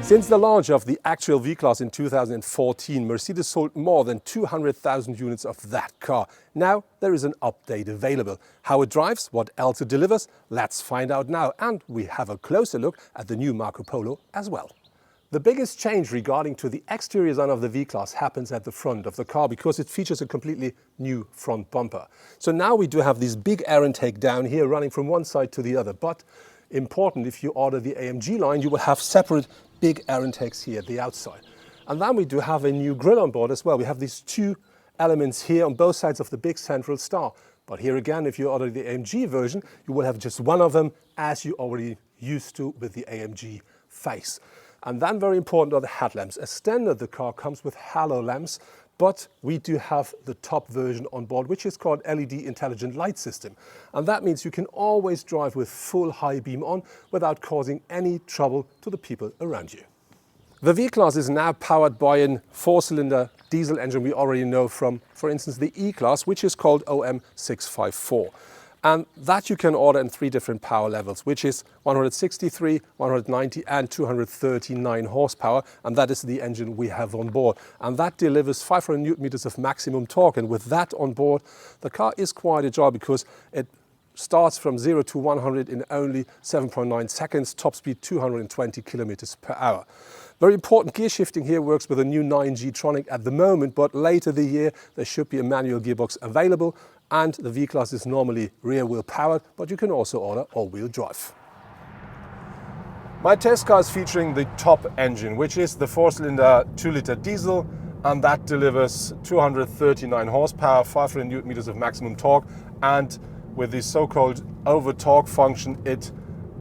Since the launch of the actual V-Class in 2014, Mercedes sold more than 200,000 units of that car. Now there is an update available. How it drives, what else it delivers, let's find out now. And we have a closer look at the new Marco Polo as well. The biggest change regarding to the exterior design of the V-Class happens at the front of the car because it features a completely new front bumper. So now we do have this big air intake down here running from one side to the other. But important, if you order the AMG line, you will have separate big air intakes here at the outside. And then we do have a new grille on board as well. We have these two elements here on both sides of the big central star. But here again, if you order the AMG version, you will have just one of them, as you already used to with the AMG face. And then very important are the headlamps. As standard, the car comes with halo lamps, but we do have the top version on board, which is called LED Intelligent Light System. And that means you can always drive with full high beam on without causing any trouble to the people around you. The V-Class is now powered by a 4-cylinder diesel engine we already know from, for instance, the E-Class, which is called OM654. And that you can order in 3 different power levels, which is 163, 190 and 239 horsepower. And that is the engine we have on board. And that delivers 500 Newton meters of maximum torque. And with that on board, the car is quite agile because it starts from 0 to 100 in only 7.9 seconds, top speed 220 kilometers per hour. Very important, gear shifting here works with a new 9G Tronic at the moment, but later the year there should be a manual gearbox available. And the V-Class is normally rear-wheel powered, but you can also order all-wheel drive. My test car is featuring the top engine, which is the 4-cylinder 2-liter diesel, and that delivers 239 horsepower, 500 Newton meters of maximum torque, and with the so-called over-torque function, it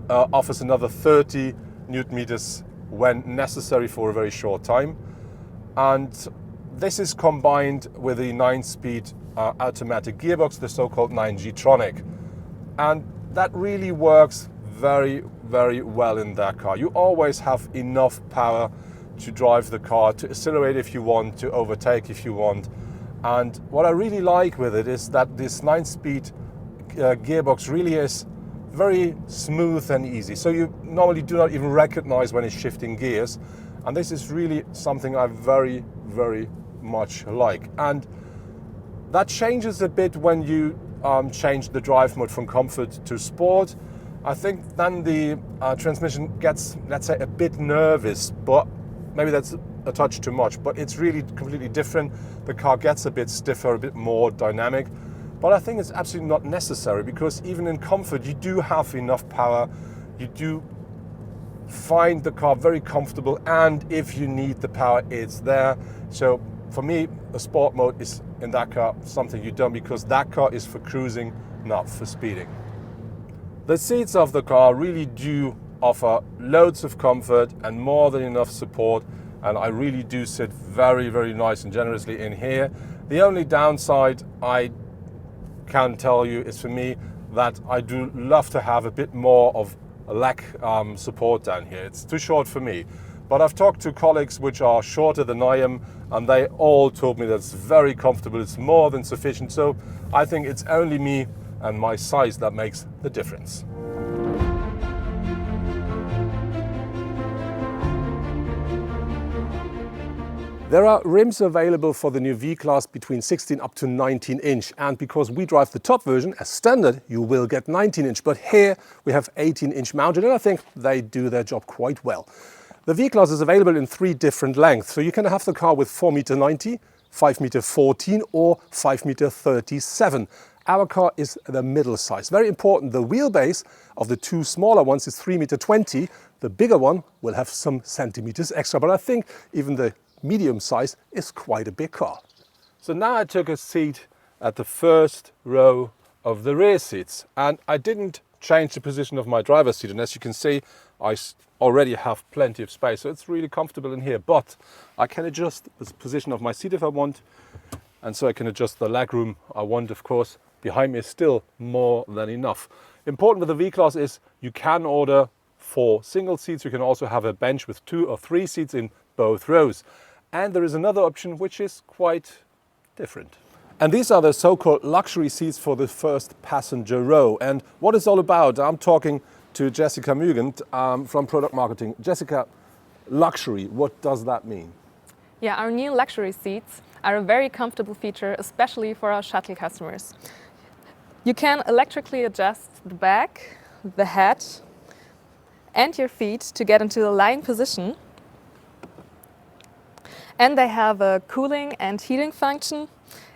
offers another 30 Newton meters when necessary for a very short time. And this is combined with the 9-speed automatic gearbox, the so-called 9G Tronic. And that really works very, very well in that car. You always have enough power to drive the car, to accelerate if you want, to overtake if you want. And what I really like with it is that this 9-speed gearbox really is very smooth and easy. So you normally do not even recognize when it's shifting gears. And this is really something I very, very much like. And that changes a bit when you change the drive mode from comfort to sport. I think then the transmission gets, let's say, a bit nervous, but maybe that's a touch too much, but it's really completely different. The car gets a bit stiffer, a bit more dynamic, but I think it's absolutely not necessary because even in comfort, you do have enough power. You do find the car very comfortable, and if you need the power, it's there. So for me, a sport mode is in that car something you don't, because that car is for cruising, not for speeding. The seats of the car really do offer loads of comfort and more than enough support, and I really do sit very, very nice and generously in here. The only downside I can tell you is for me that I do love to have a bit more of a leg support down here. It's too short for me. But I've talked to colleagues which are shorter than I am, and they all told me that it's very comfortable, it's more than sufficient. So I think it's only me and my size that makes the difference. There are rims available for the new V-Class between 16 up to 19 inch. And because we drive the top version as standard, you will get 19 inch. But here we have 18 inch mounted, and I think they do their job quite well. The V-Class is available in 3 different lengths. So you can have the car with 4.90 m, 5.14 m or 5.37 m. Our car is the middle size. Very important, the wheelbase of the 2 smaller ones is 3.20 m. The bigger one will have some centimeters extra, but I think even the medium size is quite a big car. So now I took a seat at the first row of the rear seats, and I didn't change the position of my driver's seat, and as you can see, I already have plenty of space, so it's really comfortable in here. But I can adjust the position of my seat if I want, and so I can adjust the leg room I want, of course. Behind me is still more than enough. Important with the V-Class is you can order 4 single seats. You can also have a bench with 2 or 3 seats in both rows. And there is another option which is quite different. And these are the so-called luxury seats for the first passenger row. And what it's all about, I'm talking to Jessica Mugent from product marketing. Jessica, luxury. What does that mean? Yeah, our new luxury seats are a very comfortable feature, especially for our shuttle customers. You can electrically adjust the back, the head, and your feet to get into the lying position. And they have a cooling and heating function.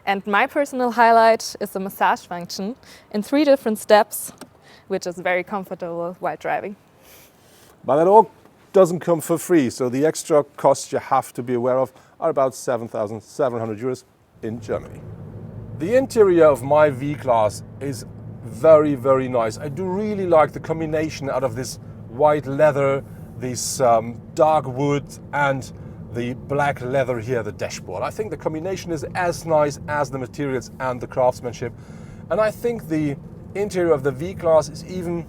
And my personal highlight is the massage function in 3 different steps, which is very comfortable while driving. But that all doesn't come for free, so the extra costs you have to be aware of are about 7,700 euros in Germany. The interior of my V-Class is very, very nice. I do really like the combination out of this white leather, this dark wood, and the black leather here, the dashboard. I think the combination is as nice as the materials and the craftsmanship. And I think the interior of the V-Class is even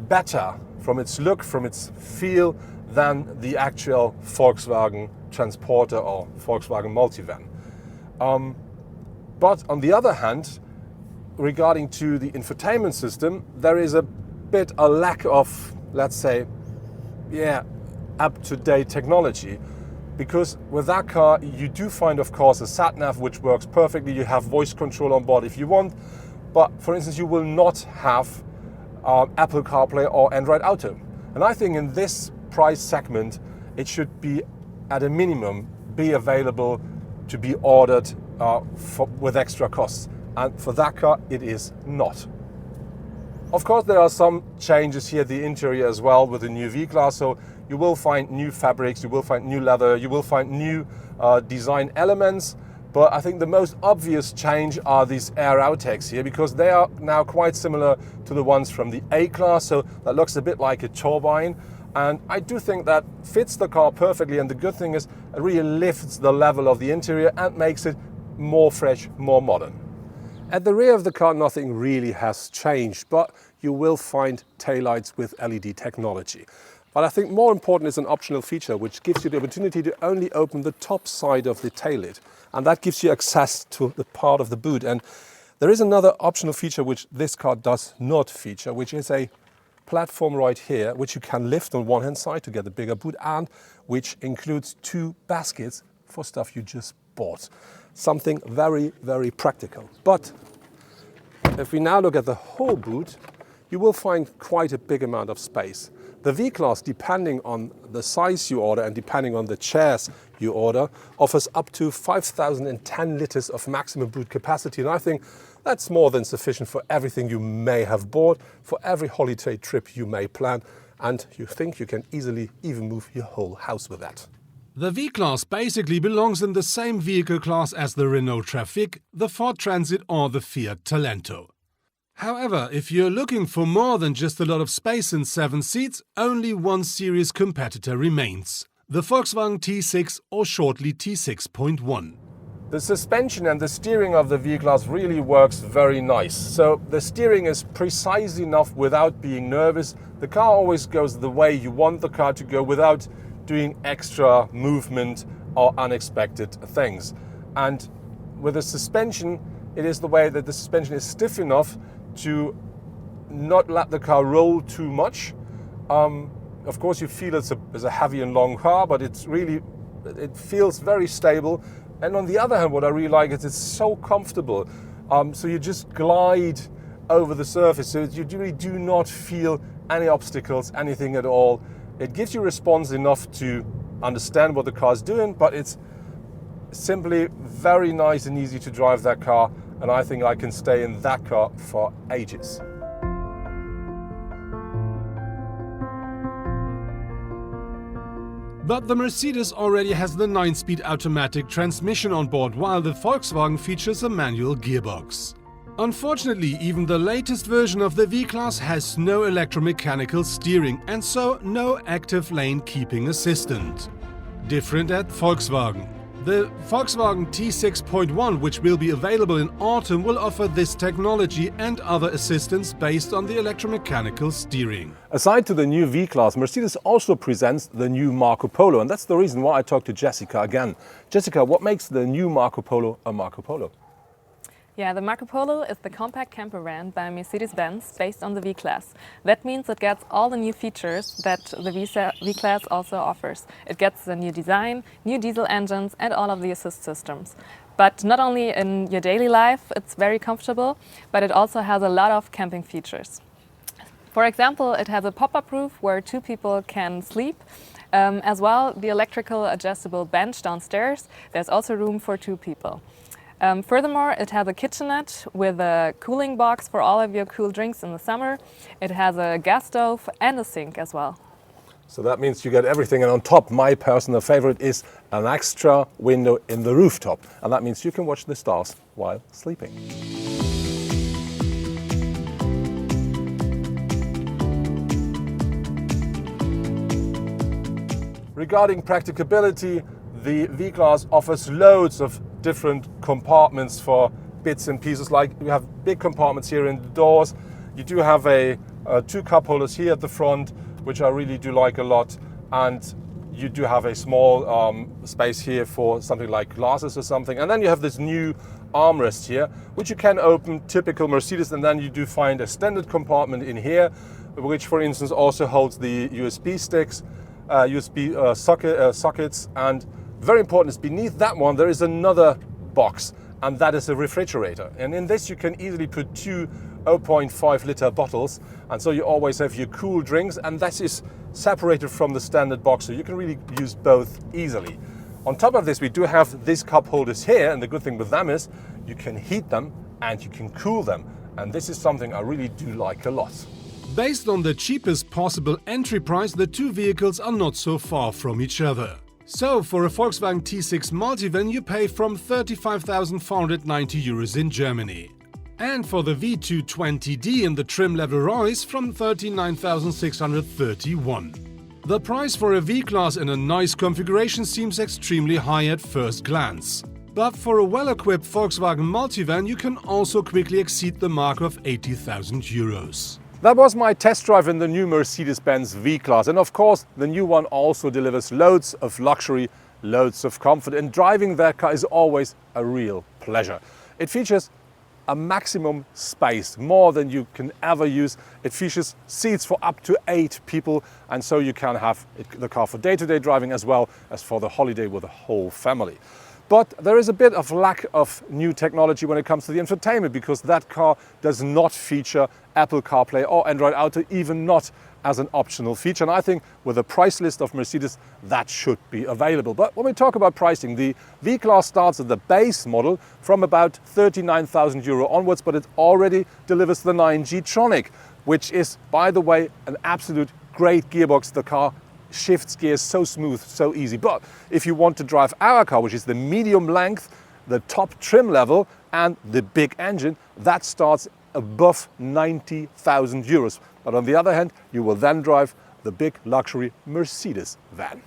better from its look, from its feel, than the actual Volkswagen Transporter or Volkswagen Multivan. But on the other hand, regarding to the infotainment system, there is a bit a lack of, let's say, up-to-date technology. Because with that car, you do find, of course, a sat-nav which works perfectly. You have voice control on board if you want. But for instance, you will not have Apple CarPlay or Android Auto. And I think in this price segment, it should be at a minimum be available to be ordered with extra costs. And for that car, it is not. Of course, there are some changes here at the interior as well with the new V-Class. So you will find new fabrics, you will find new leather, you will find new design elements. But I think the most obvious change are these air outtakes here, because they are now quite similar to the ones from the A-Class. So that looks a bit like a turbine. And I do think that fits the car perfectly. And the good thing is it really lifts the level of the interior and makes it more fresh, more modern. At the rear of the car, nothing really has changed, but you will find taillights with LED technology. But I think more important is an optional feature which gives you the opportunity to only open the top side of the tail lid. And that gives you access to the part of the boot. And there is another optional feature which this car does not feature, which is a platform right here, which you can lift on one hand side to get a bigger boot, and which includes 2 baskets for stuff you just bought. Something very, very practical. But if we now look at the whole boot, you will find quite a big amount of space. The V-Class, depending on the size you order and depending on the chairs you order, offers up to 5,010 liters of maximum boot capacity. And I think that's more than sufficient for everything you may have bought, for every holiday trip you may plan. And you think you can easily even move your whole house with that. The V-Class basically belongs in the same vehicle class as the Renault Trafic, the Ford Transit or the Fiat Talento. However, if you're looking for more than just a lot of space in 7 seats, only one serious competitor remains: the Volkswagen T6 or shortly T6.1. The suspension and the steering of the V-Class really works very nice. So the steering is precise enough without being nervous. The car always goes the way you want the car to go without doing extra movement or unexpected things. And with the suspension, it is the way that the suspension is stiff enough to not let the car roll too much. Of course, you feel it's a heavy and long car, but it feels very stable. And on the other hand, what I really like is it's so comfortable. So you just glide over the surface. So you really do not feel any obstacles, anything at all. It gives you response enough to understand what the car is doing, but it's simply very nice and easy to drive that car. And I think I can stay in that car for ages. But the Mercedes already has the 9-speed automatic transmission on board, while the Volkswagen features a manual gearbox. Unfortunately, even the latest version of the V-Class has no electromechanical steering and so no active lane keeping assistant. Different at Volkswagen. The Volkswagen T6.1, which will be available in autumn, will offer this technology and other assistance based on the electromechanical steering. Aside to the new V-Class, Mercedes also presents the new Marco Polo, and that's the reason why I talked to Jessica again. Jessica, what makes the new Marco Polo a Marco Polo? Yeah, the Marco Polo is the compact camper van by Mercedes-Benz based on the V-Class. That means it gets all the new features that the V-Class also offers. It gets a new design, new diesel engines and all of the assist systems. But not only in your daily life, it's very comfortable, but it also has a lot of camping features. For example, it has a pop-up roof where 2 people can sleep. As well, the electrical adjustable bench downstairs, there's also room for 2 people. Furthermore, it has a kitchenette with a cooling box for all of your cool drinks in the summer. It has a gas stove and a sink as well. So that means you get everything, and on top, my personal favorite is an extra window in the rooftop. And that means you can watch the stars while sleeping. Regarding practicability, the V-Class offers loads of different compartments for bits and pieces. Like you have big compartments here in the doors. You do have 2 cup holders here at the front, which I really do like a lot. And you do have a small space here for something like glasses or something. And then you have this new armrest here, which you can open, typical Mercedes. And then you do find a standard compartment in here, which for instance also holds the USB sticks, sockets, and very important is beneath that one there is another box, and that is a refrigerator. And in this you can easily put 2 0.5 liter bottles, and so you always have your cool drinks, and that is separated from the standard box, so you can really use both easily. On top of this, we do have these cup holders here, and the good thing with them is you can heat them and you can cool them, and this is something I really do like a lot. Based on the cheapest possible entry price, the 2 vehicles are not so far from each other. So, for a Volkswagen T6 multivan you pay from 35,490 euros in Germany. And for the V220D in the trim level Royce from 39,631. The price for a V-Class in a nice configuration seems extremely high at first glance. But for a well-equipped Volkswagen multivan you can also quickly exceed the mark of 80,000 euros. That was my test drive in the new Mercedes-Benz V-Class, and of course the new one also delivers loads of luxury, loads of comfort, and driving that car is always a real pleasure. It features a maximum space, more than you can ever use. It features seats for up to 8 people, and so you can have the car for day-to-day driving as well as for the holiday with the whole family. But there is a bit of lack of new technology when it comes to the infotainment, because that car does not feature Apple CarPlay or Android Auto, even not as an optional feature. And I think with the price list of Mercedes, that should be available. But when we talk about pricing, the V-Class starts at the base model from about 39,000 euro onwards, but it already delivers the 9G Tronic, which is, by the way, an absolute great gearbox. The car shifts gears so smooth, so easy. But if you want to drive our car, which is the medium length, the top trim level and the big engine, that starts above 90,000 euros. But on the other hand, you will then drive the big luxury Mercedes van.